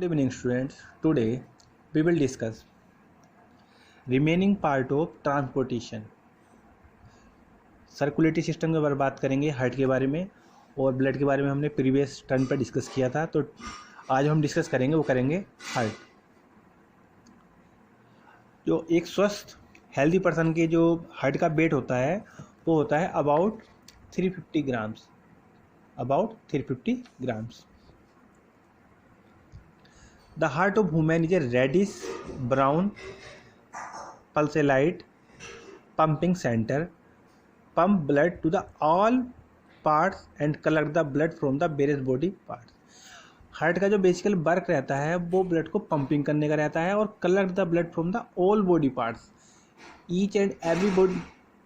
Good evening students. Today we will discuss remaining part of transportation. Circulatory system के बारे में बात करेंगे, हार्ट के बारे में और ब्लड के बारे में हमने प्रीवियस टर्न पर डिस्कस किया था। तो आज हम डिस्कस करेंगे, वो करेंगे हार्ट। जो एक स्वस्थ हेल्दी पर्सन के जो हार्ट का वेट होता है वो होता है about 350 grams. The heart of woman is a reddish brown pulsatile pumping center, pump blood to the all parts and collect the blood from the various body parts. Heart का जो बेसिकल work रहता है वो ब्लड को pumping करने का रहता है और collect the blood from the all body parts, each and every body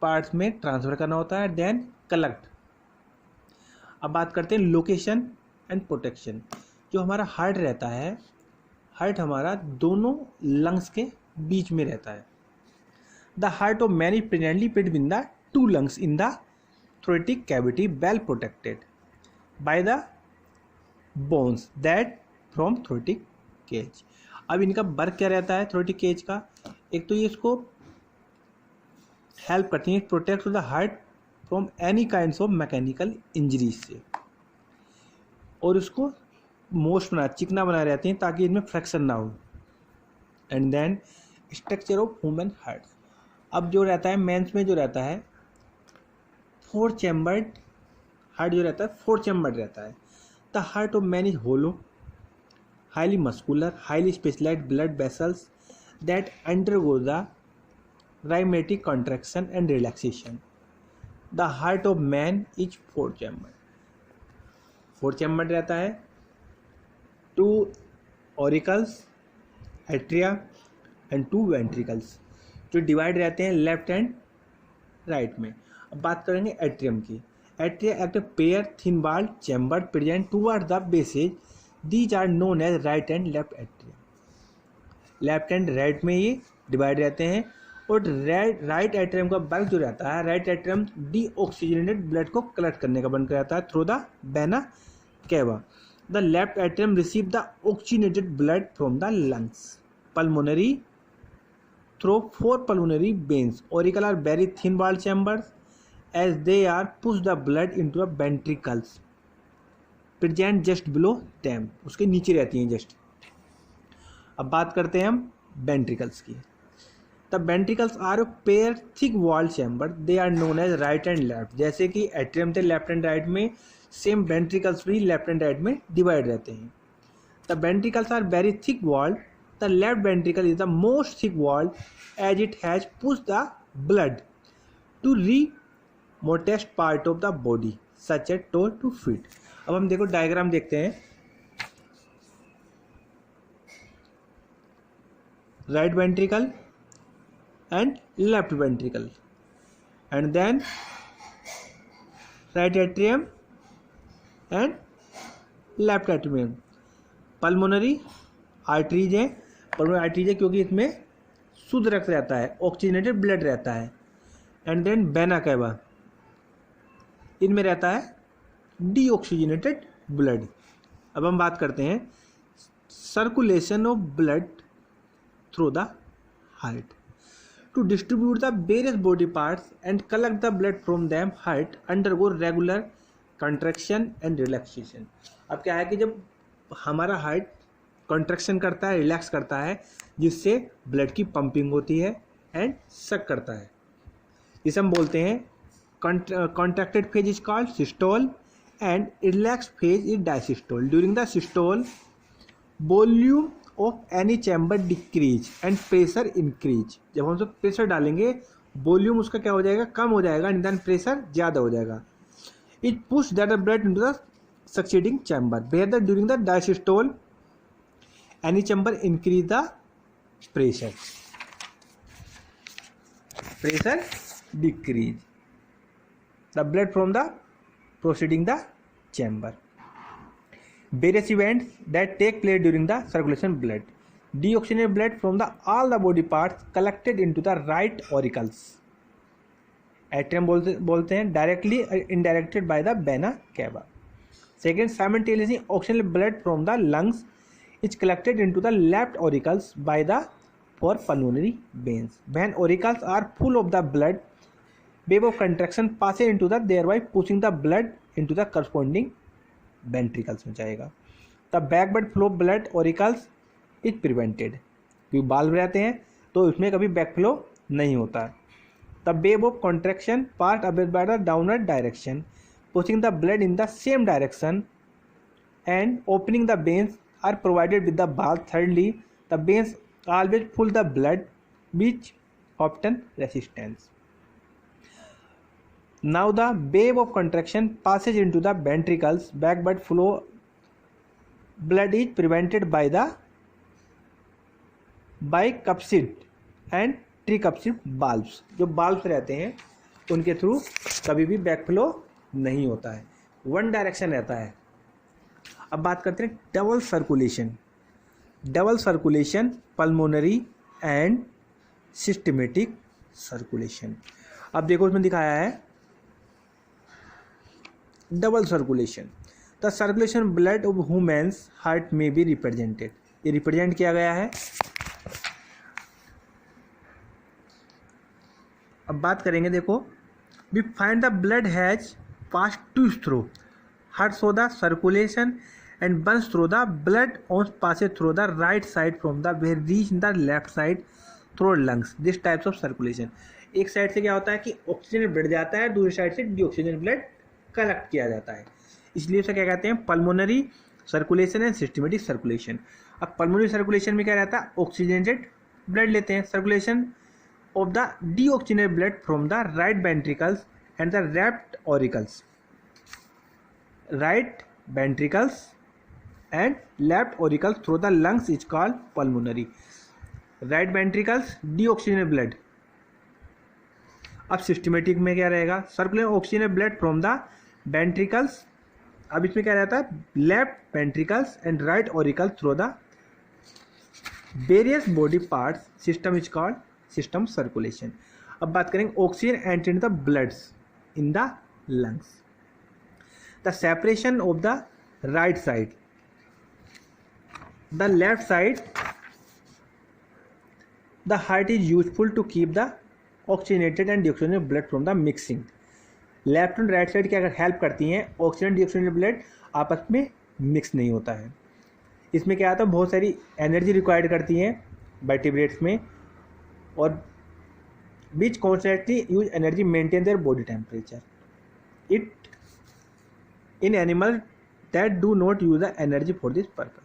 parts में ट्रांसफ़र करना होता है, देन कलेक्ट। अब बात करते हैं लोकेशन एंड प्रोटेक्शन। जो हमारा हार्ट रहता है, हार्ट हमारा दोनों लंग्स के बीच में रहता है। The heart of man is presently between the two lungs in the thoracic cavity, well protected by the bones that from thoracic cage. अब इनका वर्क क्या रहता है थोरेटिक केज का? एक तो ये इसको हेल्प करती है, protect the heart from any kinds of mechanical injuries से, और उसको मोस्ट चिकना बना रहते हैं ताकि इनमें फ्रैक्शन ना हो। And then structure of human heart. अब जो रहता है मेंस में जो रहता है 4 चैम्बर्ड हार्ट जो रहता है 4 चैम्बर्ड रहता है। The heart of man is hollow, highly muscular, highly specialised blood vessels that undergo the rhythmic contraction and relaxation. The heart of man is 4 chambered. 4 chambered रहता है, 2 auricles, atria and 2 ventricles जो divide रहते हैं left and right में। अब बात करेंगे atrium की। Atria act pair thin walled chamber present toward the bases, these are known as right and left atria. Left and right में ये डिवाइड रहते हैं। और राइट एट्रियम का वर्क जो रहता है, राइट एट्रियम डीऑक्सीजनेटेड ब्लड को कलेक्ट करने का बंद रहता है through the vena cava. The left atrium receive the oxygenated blood from the lungs pulmonary through 4 pulmonary veins. Auricle are very thin walled chambers as they are push the blood into the ventricles present just below them. उसके नीचे रहती हैं just. अब बात करते हैं हम ventricles की। The ventricles are pair thick walled chamber, they are known as right and left. जैसे कि एट्रियम थे लेफ्ट एंड राइट में, सेम वेंट्रिकल्स भी लेफ्ट एंड राइट में डिवाइड रहते हैं। The ventricles are very thick walled, the left ventricle is the most thick walled as it has push the blood to remotest part of the body such as toe to feet. अब हम देखो diagram देखते हैं। Right ventricle and left ventricle, and then right atrium and left atrium. pulmonary arteries है, pulmonary arteries है क्योंकि इसमें शुद्ध रक्त रहता है, ऑक्सीजनेटेड ब्लड रहता है। एंड देन वेना केवा, इनमें रहता है डीऑक्सीजनेटेड ब्लड। अब हम बात करते हैं circulation of blood through the heart. To distribute the various body parts and collect the blood from them, heart undergo regular contraction and relaxation. अब क्या है कि जब हमारा हार्ट कॉन्ट्रैक्शन करता है, रिलैक्स करता है, जिससे ब्लड की पंपिंग होती है एंड सक करता है, जिसे हम बोलते हैं contracted phase is called systole and relax phase is diastole. During the systole volume of any chamber decrease and pressure increase. जब हम सब प्रेशर डालेंगे वॉल्यूम उसका क्या हो जाएगा, कम हो जाएगा, एंड देन प्रेशर ज़्यादा हो जाएगा। It push that blood into the succeeding chamber where the during the diastole any chamber increase the pressure decrease the blood from the preceding the chamber. Various events that take place during the circulation blood. Deoxygenated blood from the all the body parts collected into the right auricles. Atrium बोलते हैं, directly indirected by the vena cava. Second, simultaneously oxygenated blood from the lungs is collected into the left auricles by the four pulmonary veins. When auricles are full of the blood, wave of contraction passes into the, thereby pushing the blood into the corresponding ventricles में जाएगा. The backward flow of blood auricles is prevented. क्योंकि बाल्व रहते हैं तो इसमें कभी back flow नहीं होता. The wave of contraction passed away by the downward direction, pushing the blood in the same direction and opening the veins are provided with the valve. Thirdly, the veins always pull the blood, which often resistance. Now the wave of contraction passes into the ventricles. Backward flow blood is prevented by bicuspid and tricuspid valves. जो valves रहते हैं उनके through कभी भी back flow नहीं होता है, one direction रहता है. अब बात करते हैं double circulation. Double circulation, pulmonary and systematic circulation. अब देखो उसमें दिखाया है double circulation. The circulation blood of humans heart में बी रिप्रेजेंटेड. ये रिप्रेजेंट किया गया है. अब बात करेंगे, देखो, we find the blood has pass to through heart through the circulation and burns through the blood on passes through the right side from the where reach in the left side through lungs. This types of circulation. एक side से क्या होता है कि oxygen blood जाता है, दूसरी side से डीऑक्सीजन ब्लड कलेक्ट किया जाता है. इसलिए उसे क्या कहते हैं, pulmonary circulation and systematic circulation. अब पल्मोनरी सर्कुलेशन में क्या रहता है, ऑक्सीजनेटेड ब्लड लेते हैं. Circulation of the deoxygenated blood from the right ventricles and the left auricles. Right ventricles and left auricles through the lungs is called pulmonary. Right ventricles deoxygenated blood. अब systematic में क्या रहेगा, circulate oxygenated blood from the ventricles. अब इसमें क्या रहता है, left ventricles and right auricle through the various body parts. System is called system circulation. अब बात करेंगे oxygen enter in the bloods in the lungs. The separation of the right side. The left side, the heart is useful to keep the oxygenated and deoxygenated blood from the mixing. Left and right side क्या help करती हैं, oxygen deoxygenated blood आपस में mix नहीं होता है. इसमें क्या आता है, बहुत सारी एनर्जी रिक्वायर्ड करती हैं वर्टिब्रेट्स में, और which constantly use energy maintain their body temperature. It in animal that do not use the energy for this purpose.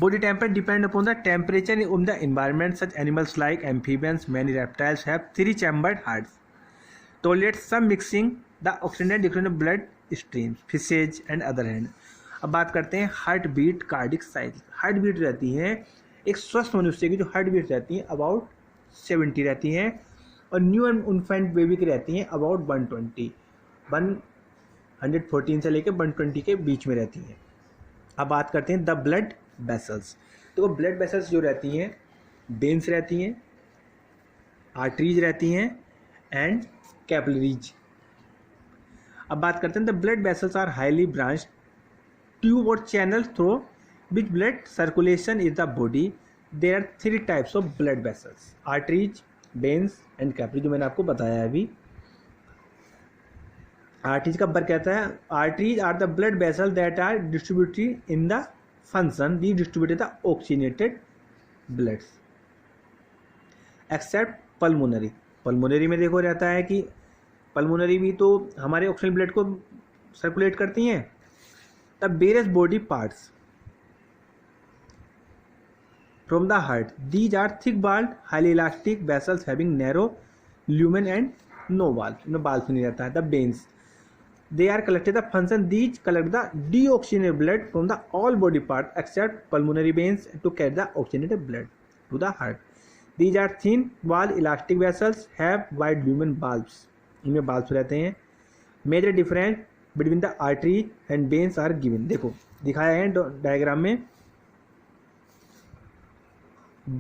Body temperature depend upon the temperature in the environment. Such animals like amphibians, many reptiles have three-chambered hearts. Tolerate some mixing the oxygenated deoxygenated blood streams. Fishes and other hand. अब बात करते हैं heart beat, cardiac cycle. Heart beat रहती है एक स्वस्थ मनुष्य की, जो हार्ट बीट रहती है अबाउट 70 रहती हैं, और न्यू इन्फेंट बेबी की रहती हैं अबाउट 114 से लेकर 120 के बीच में रहती हैं. अब बात करते हैं द ब्लड वेसल्स. तो ब्लड वेसल्स जो रहती हैं, वेन्स रहती हैं, आर्टरीज रहती हैं एंड कैपिलरीज. अब बात करते हैं the blood vessels are highly branched tube और channel through which blood circulation is the body. There are 3 types of blood vessels, arteries, veins and capillary, जो मैंने आपको बताया अभी. आर्टरीज का वर्क कहता है, arteries are the blood vessel that are distributed in the function we distribute the oxygenated bloods except pulmonary. Pulmonary में देखो रहता है कि पल्मोनरी भी तो हमारे ऑक्सीजन ब्लड को सर्कुलेट करती हैं. The various body parts from the heart, these are thick walled highly elastic vessels having narrow lumen and no valve. इनमें वाल्व नहीं रहता है. The veins, they are collected the function, these collect the deoxygenated blood from the all body part except pulmonary veins to carry the oxygenated blood to the heart. These are thin wall elastic vessels have wide lumen valves. इनमें valves रहते हैं. Major difference between the artery and veins are given. देखो दिखाया है diagram में,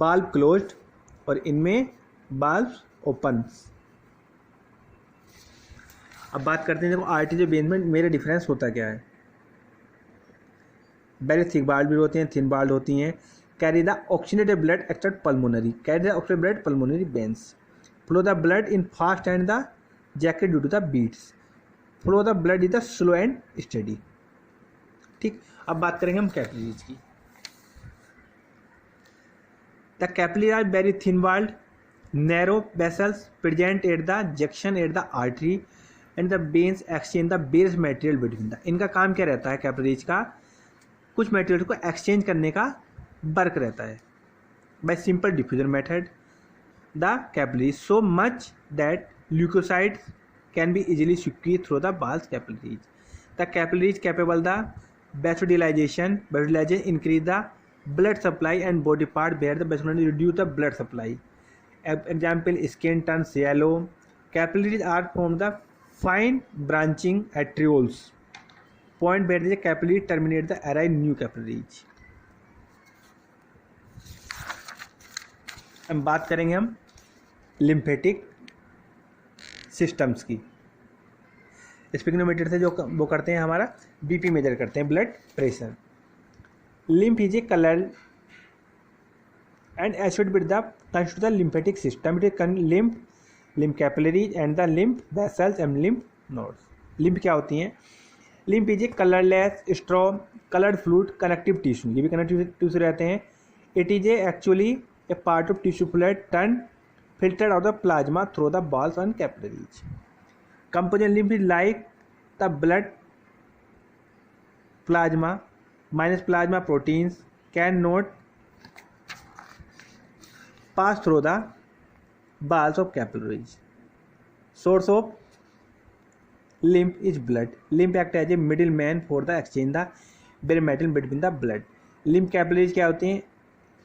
valve closed और इनमें valves open. अब बात करते हैं, देखो आर्टरी वेन में मेरा डिफरेंस होता क्या है. वेरी थिक बाल्ड भी होती हैं, थिन बाल्ड होती हैं। Carry the oxygenated blood extract pulmonary, carry the oxygenated blood pulmonary veins, flow the blood in fast and the jacket due to the beats, flow the blood is the slow and study. ठीक, अब बात करेंगे हम capillaries की। The capillary are very thin walled narrow vessels present at the junction at the artery and the veins exchange the base material between the. इनका काम क्या रहता है कैपिलरीज का? कुछ मटेरियल को एक्सचेंज करने का वर्क रहता है by simple diffusion method. The capillary so much that leucocytes can be easily secrete through the walls capillaries. The capillaries capable the vasodilation increase the blood supply and body part where the vasodilation reduce the blood supply. Example, skin turns yellow. Capillaries are from the fine branching arterioles point where the capillary terminate the arise new capillaries. अब बात करेंगे हम lymphatic systems की। स्पिग्नोमीटर से जो वो करते हैं हमारा बीपी मेजर करते हैं, blood pressure. Lymph is a colour and acid with the constitute the lymphatic system. It is lymph capillaries and the lymph vessels and lymph nodes. Lymph क्या होती हैं? Lymph is a colourless straw coloured fluid connective tissue, ये भी connective tissue रहते हैं। It is a actually A part of tissue fluid turn filtered out the plasma through the balls and capillaries. Composite lymph is like the blood plasma minus plasma proteins cannot pass through the balls of capillaries. Source of lymph is blood. Lymph act as a middleman for the exchange the bare metal between the blood. Lymph capillaries क्या होती हैं?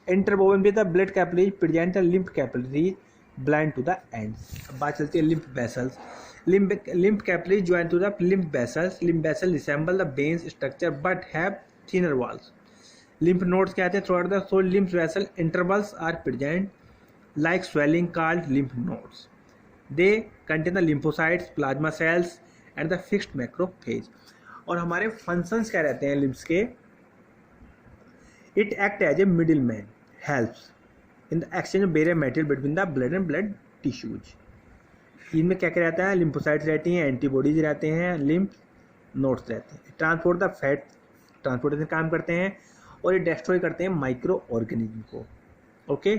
Interwoven with the blood capillaries present the lymph capillaries blind to the ends. अब बात चलती है lymph vessels. Lymph capillaries join to the lymph vessels. Lymph vessels resemble the veins structure but have thinner walls. Lymph nodes कहते हैं throughout the soul lymph vessel intervals are present like swelling called lymph nodes. They contain the lymphocytes, plasma cells and the fixed macrophage. और हमारे functions क्या रहते हैं lymph के? It act as a middleman, helps in the exchange of barrier material between the blood and blood tissues. इनमें क्या क्या रहता है? लिम्फोसाइट्स रहती हैं, एंटीबॉडीज रहते हैं, लिम्फ नोड्स रहते हैं। ट्रांसपोर्ट द फैट ट्रांसपोर्टेशन काम करते हैं और ये डिस्ट्रॉय करते हैं माइक्रो ऑर्गेनिज्म को। ओके।